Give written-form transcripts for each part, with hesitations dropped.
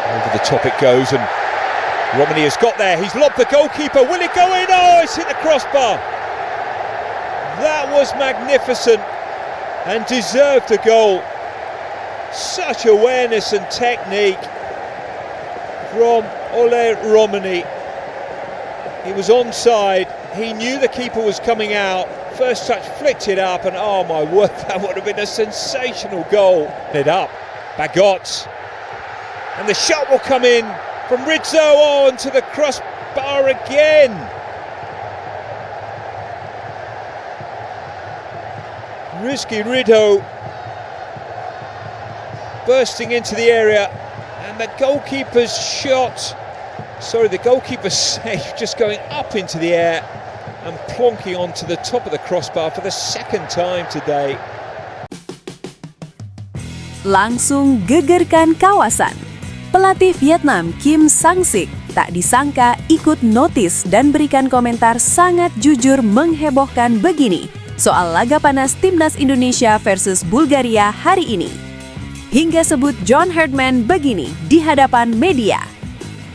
Over the top it goes, and Romani has got there. He's lobbed the goalkeeper. Will it go in? Oh, it's hit the crossbar. That was magnificent and deserved a goal. Such awareness and technique from Ole Romani. He was onside. He knew the keeper was coming out. First touch, flicked it up, and oh my word, that would have been a sensational goal. It up, Bagot, and the shot will come in from Rizzo on to the crossbar again. Rizky Ridho bursting into the area, and the goalkeeper's save just going up into the air and plonking onto the top of the crossbar for the second time today. Langsung gegerkan kawasan. Pelatih Vietnam Kim Sang-sik tak disangka ikut notis dan berikan komentar sangat jujur menghebohkan begini soal laga panas Timnas Indonesia versus Bulgaria hari ini. Hingga sebut John Herdman begini di hadapan media.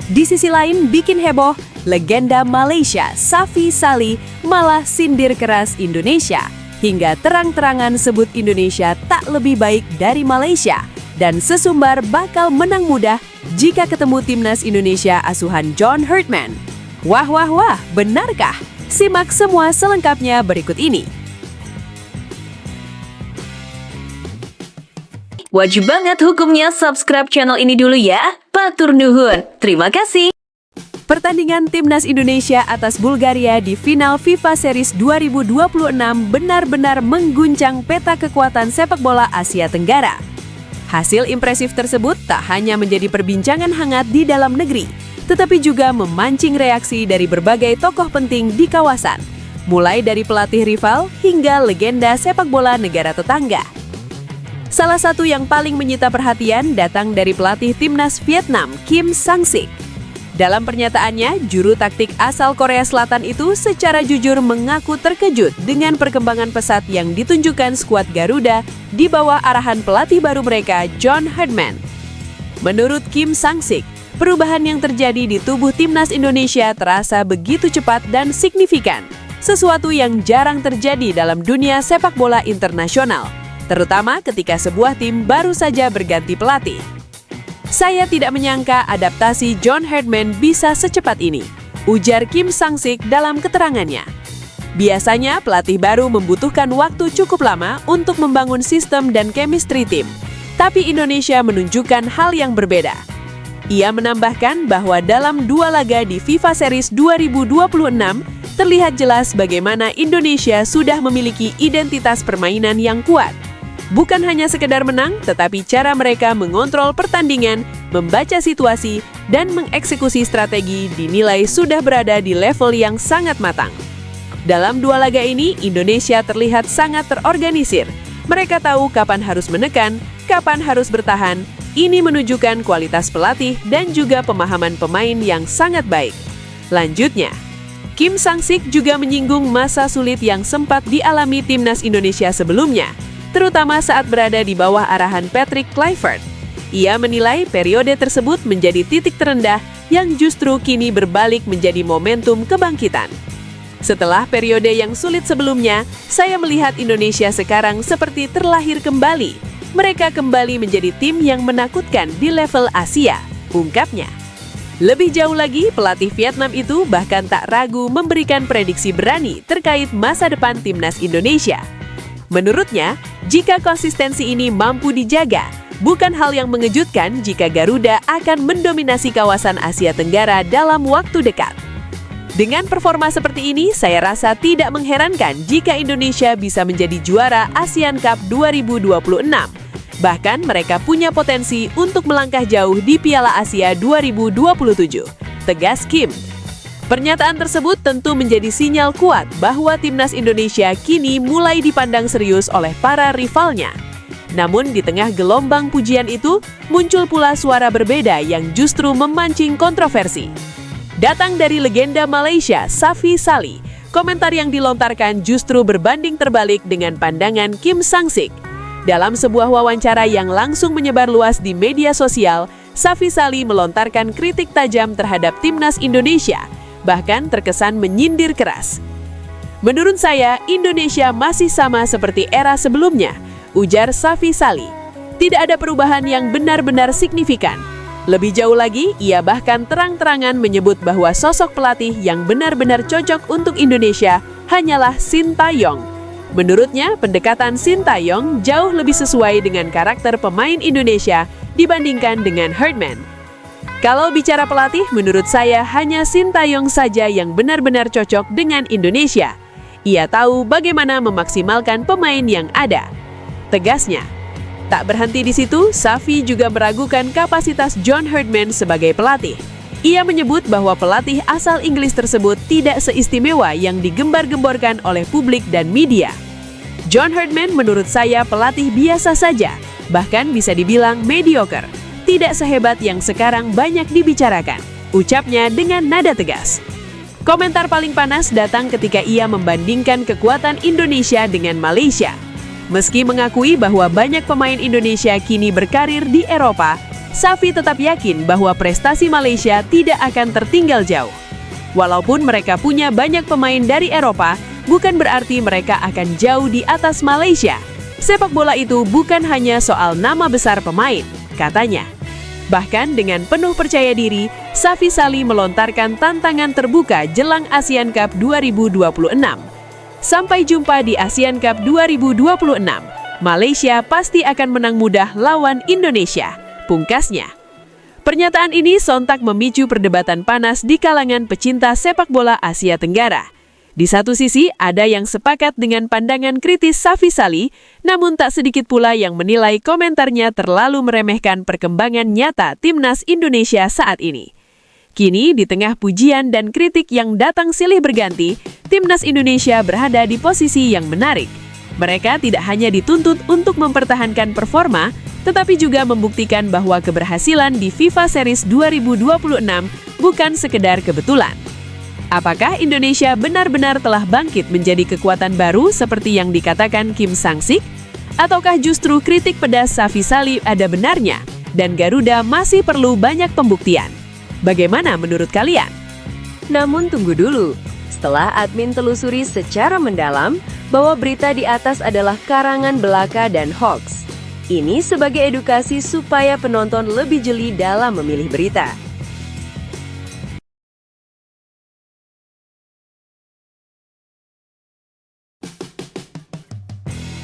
Di sisi lain bikin heboh, legenda Malaysia Safi Salih malah sindir keras Indonesia hingga terang-terangan sebut Indonesia tak lebih baik dari Malaysia dan sesumbar bakal menang mudah jika ketemu Timnas Indonesia asuhan John Herdman. Wah, benarkah? Simak semua selengkapnya berikut ini. Wajib banget hukumnya subscribe channel ini dulu ya. Matur nuhun. Terima kasih. Pertandingan Timnas Indonesia atas Bulgaria di final FIFA Series 2026 benar-benar mengguncang peta kekuatan sepak bola Asia Tenggara. Hasil impresif tersebut tak hanya menjadi perbincangan hangat di dalam negeri, tetapi juga memancing reaksi dari berbagai tokoh penting di kawasan, mulai dari pelatih rival hingga legenda sepak bola negara tetangga. Salah satu yang paling menyita perhatian datang dari pelatih Timnas Vietnam Kim Sang-sik. Dalam pernyataannya, juru taktik asal Korea Selatan itu secara jujur mengaku terkejut dengan perkembangan pesat yang ditunjukkan skuad Garuda di bawah arahan pelatih baru mereka, John Herdman. Menurut Kim Sang-sik, perubahan yang terjadi di tubuh Timnas Indonesia terasa begitu cepat dan signifikan, sesuatu yang jarang terjadi dalam dunia sepak bola internasional, terutama ketika sebuah tim baru saja berganti pelatih. Saya tidak menyangka adaptasi John Herdman bisa secepat ini, ujar Kim Sang-sik dalam keterangannya. Biasanya pelatih baru membutuhkan waktu cukup lama untuk membangun sistem dan chemistry tim, tapi Indonesia menunjukkan hal yang berbeda. Ia menambahkan bahwa dalam 2 laga di FIFA Series 2026, terlihat jelas bagaimana Indonesia sudah memiliki identitas permainan yang kuat. Bukan hanya sekedar menang, tetapi cara mereka mengontrol pertandingan, membaca situasi, dan mengeksekusi strategi dinilai sudah berada di level yang sangat matang. Dalam 2 laga ini, Indonesia terlihat sangat terorganisir. Mereka tahu kapan harus menekan, kapan harus bertahan. Ini menunjukkan kualitas pelatih dan juga pemahaman pemain yang sangat baik. Lanjutnya, Kim Sang-sik juga menyinggung masa sulit yang sempat dialami Timnas Indonesia sebelumnya, terutama saat berada di bawah arahan Patrick Kluivert. Ia menilai periode tersebut menjadi titik terendah yang justru kini berbalik menjadi momentum kebangkitan. Setelah periode yang sulit sebelumnya, saya melihat Indonesia sekarang seperti terlahir kembali. Mereka kembali menjadi tim yang menakutkan di level Asia, ungkapnya. Lebih jauh lagi, pelatih Vietnam itu bahkan tak ragu memberikan prediksi berani terkait masa depan Timnas Indonesia. Menurutnya, jika konsistensi ini mampu dijaga, bukan hal yang mengejutkan jika Garuda akan mendominasi kawasan Asia Tenggara dalam waktu dekat. Dengan performa seperti ini, saya rasa tidak mengherankan jika Indonesia bisa menjadi juara ASEAN Cup 2026. Bahkan mereka punya potensi untuk melangkah jauh di Piala Asia 2027, tegas Kim. Pernyataan tersebut tentu menjadi sinyal kuat bahwa Timnas Indonesia kini mulai dipandang serius oleh para rivalnya. Namun di tengah gelombang pujian itu, muncul pula suara berbeda yang justru memancing kontroversi. Datang dari legenda Malaysia, Safi Salih, komentar yang dilontarkan justru berbanding terbalik dengan pandangan Kim Sang-sik. Dalam sebuah wawancara yang langsung menyebar luas di media sosial, Safi Sali melontarkan kritik tajam terhadap timnas Indonesia, bahkan terkesan menyindir keras. "Menurut saya, Indonesia masih sama seperti era sebelumnya," ujar Safi Sali. "Tidak ada perubahan yang benar-benar signifikan." Lebih jauh lagi, ia bahkan terang-terangan menyebut bahwa sosok pelatih yang benar-benar cocok untuk Indonesia hanyalah Sintayong. Menurutnya, pendekatan Sintayong jauh lebih sesuai dengan karakter pemain Indonesia dibandingkan dengan Herdman. "Kalau bicara pelatih, menurut saya hanya Sintayong saja yang benar-benar cocok dengan Indonesia. Ia tahu bagaimana memaksimalkan pemain yang ada," tegasnya. Tak berhenti di situ, Safi juga meragukan kapasitas John Herdman sebagai pelatih. Ia menyebut bahwa pelatih asal Inggris tersebut tidak seistimewa yang digembar-gemborkan oleh publik dan media. "John Herdman menurut saya pelatih biasa saja, bahkan bisa dibilang mediocre. Tidak sehebat yang sekarang banyak dibicarakan," ucapnya dengan nada tegas. Komentar paling panas datang ketika ia membandingkan kekuatan Indonesia dengan Malaysia. Meski mengakui bahwa banyak pemain Indonesia kini berkarir di Eropa, Safi tetap yakin bahwa prestasi Malaysia tidak akan tertinggal jauh. Walaupun mereka punya banyak pemain dari Eropa, bukan berarti mereka akan jauh di atas Malaysia. Sepak bola itu bukan hanya soal nama besar pemain, katanya. Bahkan dengan penuh percaya diri, Safi Sali melontarkan tantangan terbuka jelang ASEAN Cup 2026. "Sampai jumpa di ASEAN Cup 2026. Malaysia pasti akan menang mudah lawan Indonesia," pungkasnya. Pernyataan ini sontak memicu perdebatan panas di kalangan pecinta sepak bola Asia Tenggara. Di satu sisi, ada yang sepakat dengan pandangan kritis Safi Sali, namun tak sedikit pula yang menilai komentarnya terlalu meremehkan perkembangan nyata timnas Indonesia saat ini. Kini, di tengah pujian dan kritik yang datang silih berganti, timnas Indonesia berada di posisi yang menarik. Mereka tidak hanya dituntut untuk mempertahankan performa, tetapi juga membuktikan bahwa keberhasilan di FIFA Series 2026 bukan sekedar kebetulan. Apakah Indonesia benar-benar telah bangkit menjadi kekuatan baru seperti yang dikatakan Kim Sang-sik? Ataukah justru kritik pedas Safi Sali ada benarnya dan Garuda masih perlu banyak pembuktian? Bagaimana menurut kalian? Namun tunggu dulu, setelah admin telusuri secara mendalam bahwa berita di atas adalah karangan belaka dan hoax. Ini sebagai edukasi supaya penonton lebih jeli dalam memilih berita.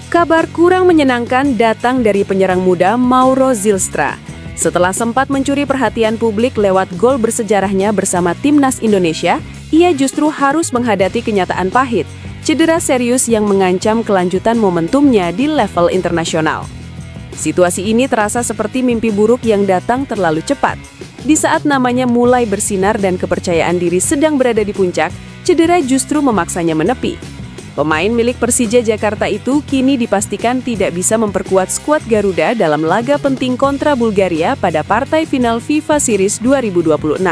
Kabar kurang menyenangkan datang dari penyerang muda Mauro Zylstra. Setelah sempat mencuri perhatian publik lewat gol bersejarahnya bersama timnas Indonesia, ia justru harus menghadapi kenyataan pahit, cedera serius yang mengancam kelanjutan momentumnya di level internasional. Situasi ini terasa seperti mimpi buruk yang datang terlalu cepat. Di saat namanya mulai bersinar dan kepercayaan diri sedang berada di puncak, cedera justru memaksanya menepi. Pemain milik Persija Jakarta itu kini dipastikan tidak bisa memperkuat skuad Garuda dalam laga penting kontra Bulgaria pada partai final FIFA Series 2026.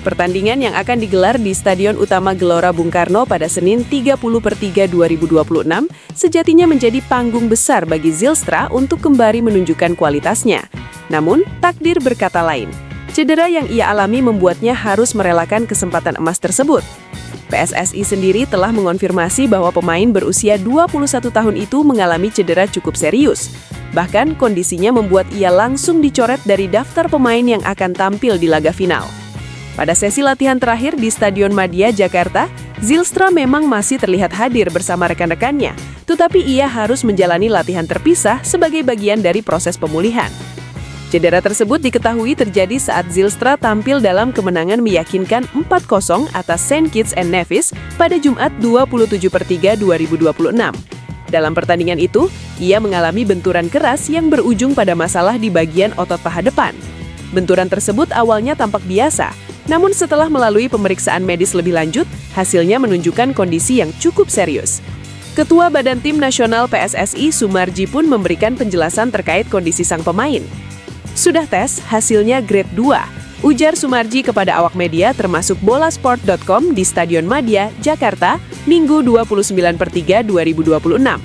Pertandingan yang akan digelar di Stadion Utama Gelora Bung Karno pada Senin 30/3/2026 sejatinya menjadi panggung besar bagi Zylstra untuk kembali menunjukkan kualitasnya. Namun, takdir berkata lain. Cedera yang ia alami membuatnya harus merelakan kesempatan emas tersebut. PSSI sendiri telah mengonfirmasi bahwa pemain berusia 21 tahun itu mengalami cedera cukup serius. Bahkan kondisinya membuat ia langsung dicoret dari daftar pemain yang akan tampil di laga final. Pada sesi latihan terakhir di Stadion Madia, Jakarta, Zylstra memang masih terlihat hadir bersama rekan-rekannya, tetapi ia harus menjalani latihan terpisah sebagai bagian dari proses pemulihan. Cedera tersebut diketahui terjadi saat Zylstra tampil dalam kemenangan meyakinkan 4-0 atas St. Kitts and Nevis pada Jumat 27/3/2026. Dalam pertandingan itu, ia mengalami benturan keras yang berujung pada masalah di bagian otot paha depan. Benturan tersebut awalnya tampak biasa, namun setelah melalui pemeriksaan medis lebih lanjut, hasilnya menunjukkan kondisi yang cukup serius. Ketua Badan Tim Nasional PSSI Sumarji pun memberikan penjelasan terkait kondisi sang pemain. "Sudah tes, hasilnya grade 2, ujar Sumarji kepada awak media termasuk bolasport.com di Stadion Madia, Jakarta, Minggu 29/3/2026.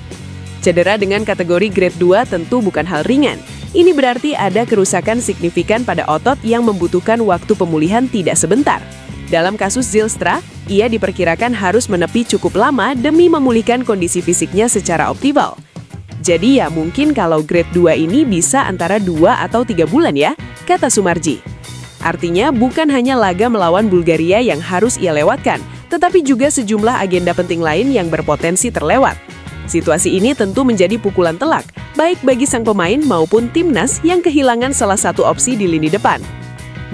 Cedera dengan kategori grade 2 tentu bukan hal ringan. Ini berarti ada kerusakan signifikan pada otot yang membutuhkan waktu pemulihan tidak sebentar. Dalam kasus Zylstra, ia diperkirakan harus menepi cukup lama demi memulihkan kondisi fisiknya secara optimal. Jadi ya mungkin kalau grade 2 ini bisa antara 2 atau 3 bulan ya, kata Sumarji. Artinya bukan hanya laga melawan Bulgaria yang harus ia lewatkan, tetapi juga sejumlah agenda penting lain yang berpotensi terlewat. Situasi ini tentu menjadi pukulan telak, baik bagi sang pemain maupun timnas yang kehilangan salah satu opsi di lini depan.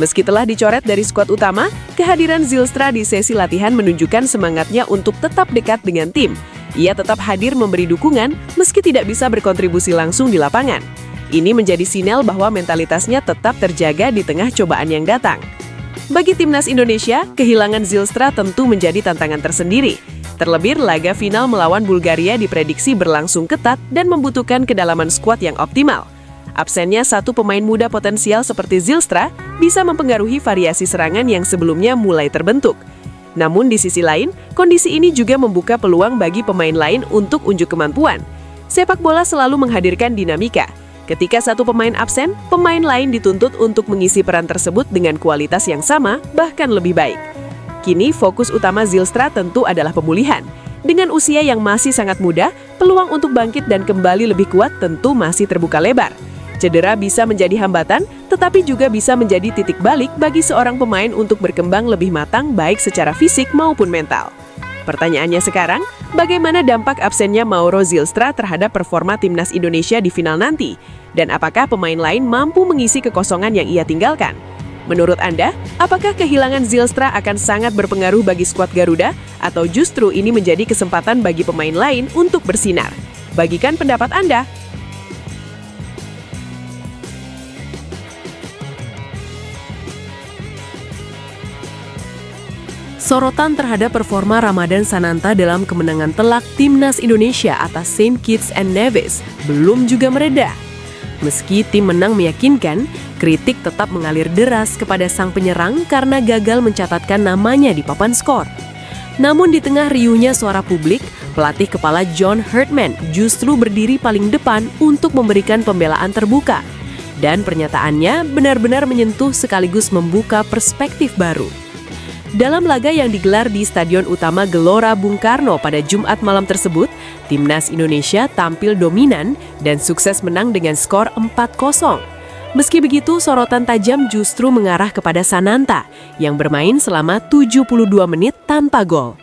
Meski telah dicoret dari skuad utama, kehadiran Zylstra di sesi latihan menunjukkan semangatnya untuk tetap dekat dengan tim. Ia tetap hadir memberi dukungan meski tidak bisa berkontribusi langsung di lapangan. Ini menjadi sinyal bahwa mentalitasnya tetap terjaga di tengah cobaan yang datang. Bagi timnas Indonesia, kehilangan Zylstra tentu menjadi tantangan tersendiri. Terlebih, laga final melawan Bulgaria diprediksi berlangsung ketat dan membutuhkan kedalaman skuad yang optimal. Absennya satu pemain muda potensial seperti Zylstra bisa mempengaruhi variasi serangan yang sebelumnya mulai terbentuk. Namun di sisi lain, kondisi ini juga membuka peluang bagi pemain lain untuk unjuk kemampuan. Sepak bola selalu menghadirkan dinamika. Ketika satu pemain absen, pemain lain dituntut untuk mengisi peran tersebut dengan kualitas yang sama, bahkan lebih baik. Kini fokus utama Zylstra tentu adalah pemulihan. Dengan usia yang masih sangat muda, peluang untuk bangkit dan kembali lebih kuat tentu masih terbuka lebar. Cedera bisa menjadi hambatan, tetapi juga bisa menjadi titik balik bagi seorang pemain untuk berkembang lebih matang baik secara fisik maupun mental. Pertanyaannya sekarang, bagaimana dampak absennya Mauro Zylstra terhadap performa timnas Indonesia di final nanti? Dan apakah pemain lain mampu mengisi kekosongan yang ia tinggalkan? Menurut Anda, apakah kehilangan Zylstra akan sangat berpengaruh bagi skuad Garuda? Atau justru ini menjadi kesempatan bagi pemain lain untuk bersinar? Bagikan pendapat Anda. Sorotan terhadap performa Ramadan Sananta dalam kemenangan telak timnas Indonesia atas Saint Kitts and Nevis belum juga mereda. Meski tim menang meyakinkan, kritik tetap mengalir deras kepada sang penyerang karena gagal mencatatkan namanya di papan skor. Namun di tengah riuhnya suara publik, pelatih kepala John Herdman justru berdiri paling depan untuk memberikan pembelaan terbuka. Dan pernyataannya benar-benar menyentuh sekaligus membuka perspektif baru. Dalam laga yang digelar di Stadion Utama Gelora Bung Karno pada Jumat malam tersebut, timnas Indonesia tampil dominan dan sukses menang dengan skor 4-0. Meski begitu, sorotan tajam justru mengarah kepada Sananta yang bermain selama 72 menit tanpa gol.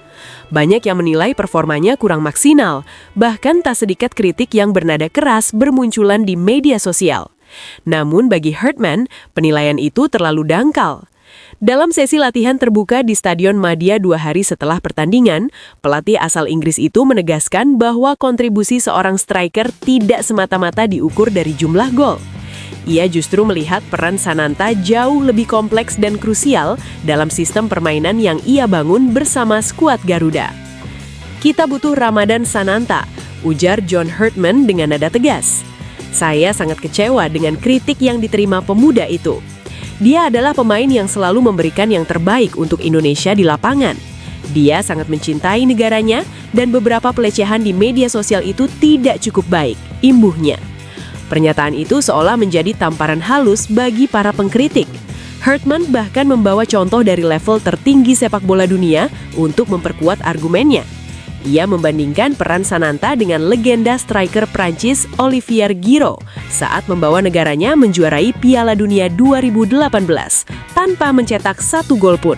Banyak yang menilai performanya kurang maksimal, bahkan tak sedikit kritik yang bernada keras bermunculan di media sosial. Namun bagi Herdman, penilaian itu terlalu dangkal. Dalam sesi latihan terbuka di Stadion Madia 2 hari setelah pertandingan, pelatih asal Inggris itu menegaskan bahwa kontribusi seorang striker tidak semata-mata diukur dari jumlah gol. Ia justru melihat peran Sananta jauh lebih kompleks dan krusial dalam sistem permainan yang ia bangun bersama skuad Garuda. "Kita butuh Ramadan Sananta," ujar John Herdman dengan nada tegas. "Saya sangat kecewa dengan kritik yang diterima pemuda itu. Dia adalah pemain yang selalu memberikan yang terbaik untuk Indonesia di lapangan. Dia sangat mencintai negaranya dan beberapa pelecehan di media sosial itu tidak cukup baik," imbuhnya. Pernyataan itu seolah menjadi tamparan halus bagi para pengkritik. Herdman bahkan membawa contoh dari level tertinggi sepak bola dunia untuk memperkuat argumennya. Ia membandingkan peran Sananta dengan legenda striker Prancis Olivier Giroud saat membawa negaranya menjuarai Piala Dunia 2018 tanpa mencetak satu gol pun.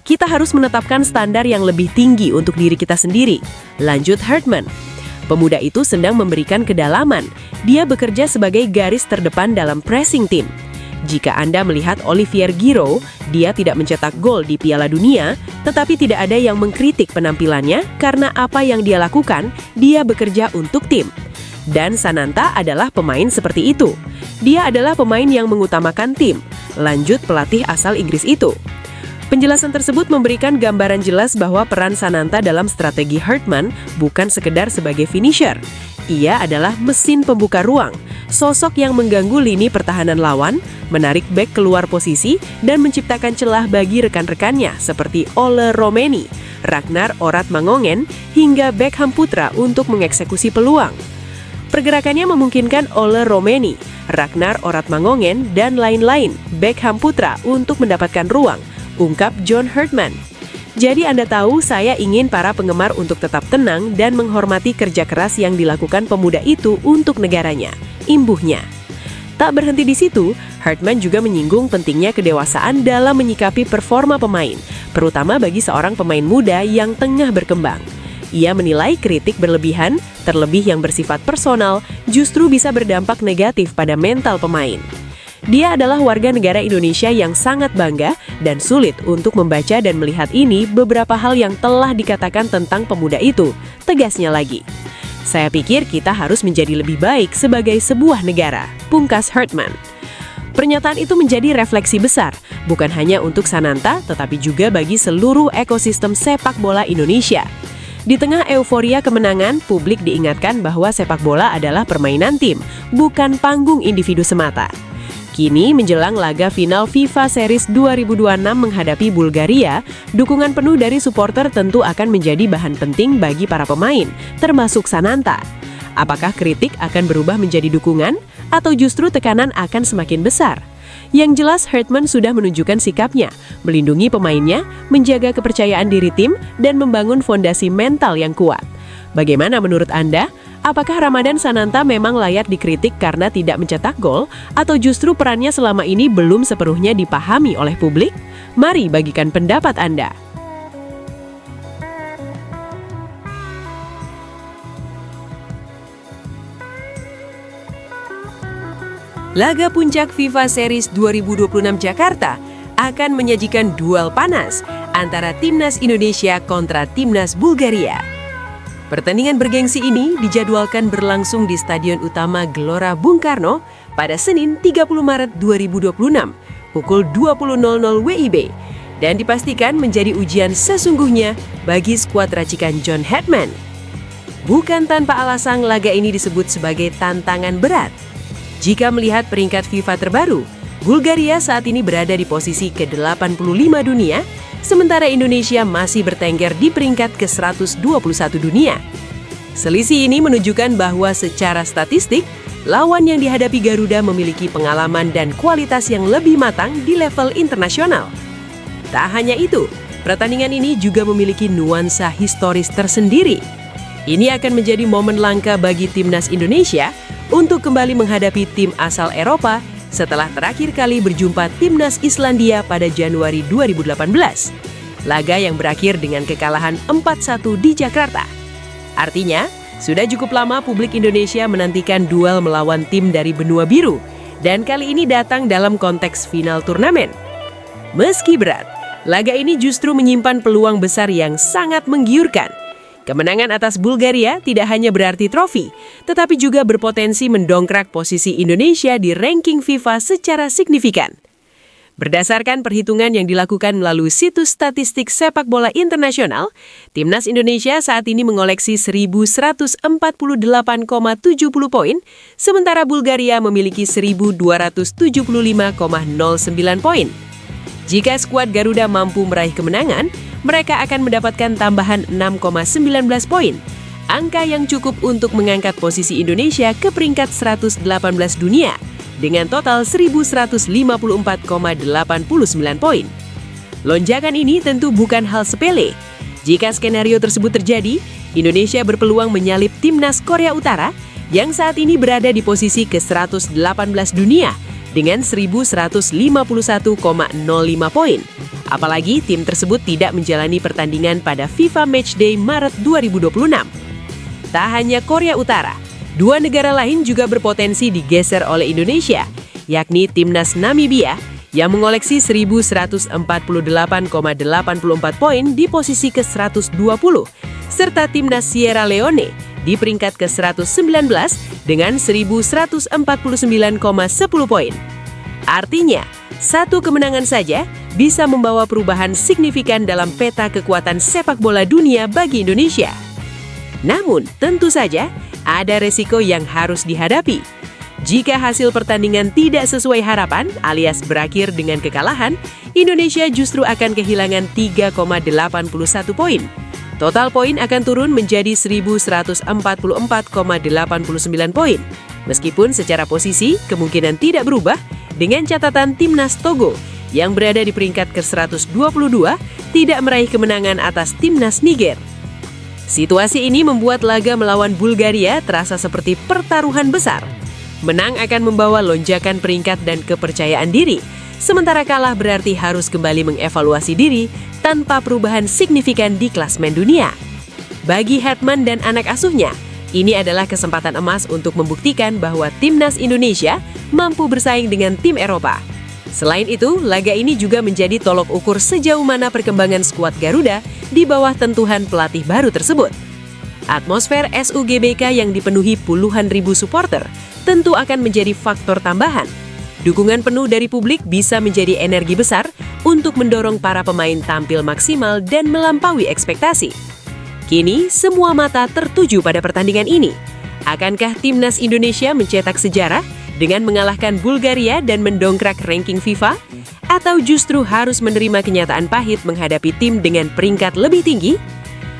"Kita harus menetapkan standar yang lebih tinggi untuk diri kita sendiri," lanjut Herdman. Pemuda itu sedang memberikan kedalaman. Dia bekerja sebagai garis terdepan dalam pressing team. Jika Anda melihat Olivier Giroud, dia tidak mencetak gol di Piala Dunia, tetapi tidak ada yang mengkritik penampilannya karena apa yang dia lakukan, dia bekerja untuk tim. Dan Sananta adalah pemain seperti itu. Dia adalah pemain yang mengutamakan tim, lanjut pelatih asal Inggris itu. Penjelasan tersebut memberikan gambaran jelas bahwa peran Sananta dalam strategi Herdman bukan sekedar sebagai finisher. Ia adalah mesin pembuka ruang, sosok yang mengganggu lini pertahanan lawan, menarik bek keluar posisi, dan menciptakan celah bagi rekan-rekannya seperti Ole Romeni, Ragnar Orat Mangongen, hingga Beckham Putra untuk mengeksekusi peluang. Pergerakannya memungkinkan Ole Romeni, Ragnar Oratmangongen, dan lain-lain, Beckham Putra untuk mendapatkan ruang, ungkap John Herdman. Jadi Anda tahu saya ingin para penggemar untuk tetap tenang dan menghormati kerja keras yang dilakukan pemuda itu untuk negaranya, imbuhnya. Tak berhenti di situ, Herdman juga menyinggung pentingnya kedewasaan dalam menyikapi performa pemain, terutama bagi seorang pemain muda yang tengah berkembang. Ia menilai kritik berlebihan, terlebih yang bersifat personal, justru bisa berdampak negatif pada mental pemain. Dia adalah warga negara Indonesia yang sangat bangga dan sulit untuk membaca dan melihat ini beberapa hal yang telah dikatakan tentang pemuda itu, tegasnya lagi. Saya pikir kita harus menjadi lebih baik sebagai sebuah negara, pungkas Herdman. Pernyataan itu menjadi refleksi besar, bukan hanya untuk Sananta, tetapi juga bagi seluruh ekosistem sepak bola Indonesia. Di tengah euforia kemenangan, publik diingatkan bahwa sepak bola adalah permainan tim, bukan panggung individu semata. Kini menjelang laga final FIFA Series 2026 menghadapi Bulgaria, dukungan penuh dari supporter tentu akan menjadi bahan penting bagi para pemain, termasuk Sananta. Apakah kritik akan berubah menjadi dukungan, atau justru tekanan akan semakin besar? Yang jelas Herdman sudah menunjukkan sikapnya, melindungi pemainnya, menjaga kepercayaan diri tim, dan membangun fondasi mental yang kuat. Bagaimana menurut Anda? Apakah Ramadan Sananta memang layak dikritik karena tidak mencetak gol, atau justru perannya selama ini belum sepenuhnya dipahami oleh publik? Mari bagikan pendapat Anda. Laga puncak FIFA Series 2026 Jakarta akan menyajikan duel panas antara Timnas Indonesia kontra Timnas Bulgaria. Pertandingan bergengsi ini dijadwalkan berlangsung di Stadion Utama Gelora Bung Karno pada Senin 30 Maret 2026 pukul 20.00 WIB dan dipastikan menjadi ujian sesungguhnya bagi skuad racikan John Herdman. Bukan tanpa alasan laga ini disebut sebagai tantangan berat. Jika melihat peringkat FIFA terbaru, Bulgaria saat ini berada di posisi ke-85 dunia, sementara Indonesia masih bertengger di peringkat ke-121 dunia. Selisih ini menunjukkan bahwa secara statistik, lawan yang dihadapi Garuda memiliki pengalaman dan kualitas yang lebih matang di level internasional. Tak hanya itu, pertandingan ini juga memiliki nuansa historis tersendiri. Ini akan menjadi momen langka bagi Timnas Indonesia untuk kembali menghadapi tim asal Eropa setelah terakhir kali berjumpa Timnas Islandia pada Januari 2018. Laga yang berakhir dengan kekalahan 4-1 di Jakarta. Artinya, sudah cukup lama publik Indonesia menantikan duel melawan tim dari benua biru, dan kali ini datang dalam konteks final turnamen. Meski berat, laga ini justru menyimpan peluang besar yang sangat menggiurkan. Kemenangan atas Bulgaria tidak hanya berarti trofi, tetapi juga berpotensi mendongkrak posisi Indonesia di ranking FIFA secara signifikan. Berdasarkan perhitungan yang dilakukan melalui situs statistik sepak bola internasional, Timnas Indonesia saat ini mengoleksi 1.148,70 poin, sementara Bulgaria memiliki 1.275,09 poin. Jika skuad Garuda mampu meraih kemenangan, mereka akan mendapatkan tambahan 6,19 poin, angka yang cukup untuk mengangkat posisi Indonesia ke peringkat 118 dunia dengan total 1.154,89 poin. Lonjakan ini tentu bukan hal sepele. Jika skenario tersebut terjadi, Indonesia berpeluang menyalip Timnas Korea Utara yang saat ini berada di posisi ke-118 dunia dengan 1.151,05 poin. Apalagi tim tersebut tidak menjalani pertandingan pada FIFA Matchday Maret 2026. Tak hanya Korea Utara, dua negara lain juga berpotensi digeser oleh Indonesia, yakni Timnas Namibia yang mengoleksi 1.148,84 poin di posisi ke-120, serta Timnas Sierra Leone di peringkat ke-119 dengan 1.149,10 poin. Artinya, satu kemenangan saja bisa membawa perubahan signifikan dalam peta kekuatan sepak bola dunia bagi Indonesia. Namun, tentu saja ada resiko yang harus dihadapi. Jika hasil pertandingan tidak sesuai harapan alias berakhir dengan kekalahan, Indonesia justru akan kehilangan 3,81 poin. Total poin akan turun menjadi 1.144,89 poin. Meskipun secara posisi kemungkinan tidak berubah dengan catatan timnas Togo yang berada di peringkat ke-122 tidak meraih kemenangan atas timnas Niger. Situasi ini membuat laga melawan Bulgaria terasa seperti pertaruhan besar. Menang akan membawa lonjakan peringkat dan kepercayaan diri, sementara kalah berarti harus kembali mengevaluasi diri tanpa perubahan signifikan di klasemen dunia. Bagi Hetman dan anak asuhnya, ini adalah kesempatan emas untuk membuktikan bahwa timnas Indonesia mampu bersaing dengan tim Eropa. Selain itu, laga ini juga menjadi tolok ukur sejauh mana perkembangan skuad Garuda di bawah tentuan pelatih baru tersebut. Atmosfer SUGBK yang dipenuhi puluhan ribu supporter tentu akan menjadi faktor tambahan. Dukungan penuh dari publik bisa menjadi energi besar untuk mendorong para pemain tampil maksimal dan melampaui ekspektasi. Kini, semua mata tertuju pada pertandingan ini. Akankah timnas Indonesia mencetak sejarah dengan mengalahkan Bulgaria dan mendongkrak ranking FIFA? Atau justru harus menerima kenyataan pahit menghadapi tim dengan peringkat lebih tinggi?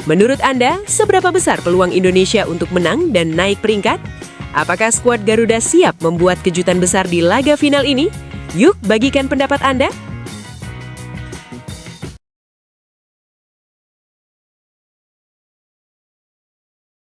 Menurut Anda, seberapa besar peluang Indonesia untuk menang dan naik peringkat? Apakah skuad Garuda siap membuat kejutan besar di laga final ini? Yuk, bagikan pendapat Anda.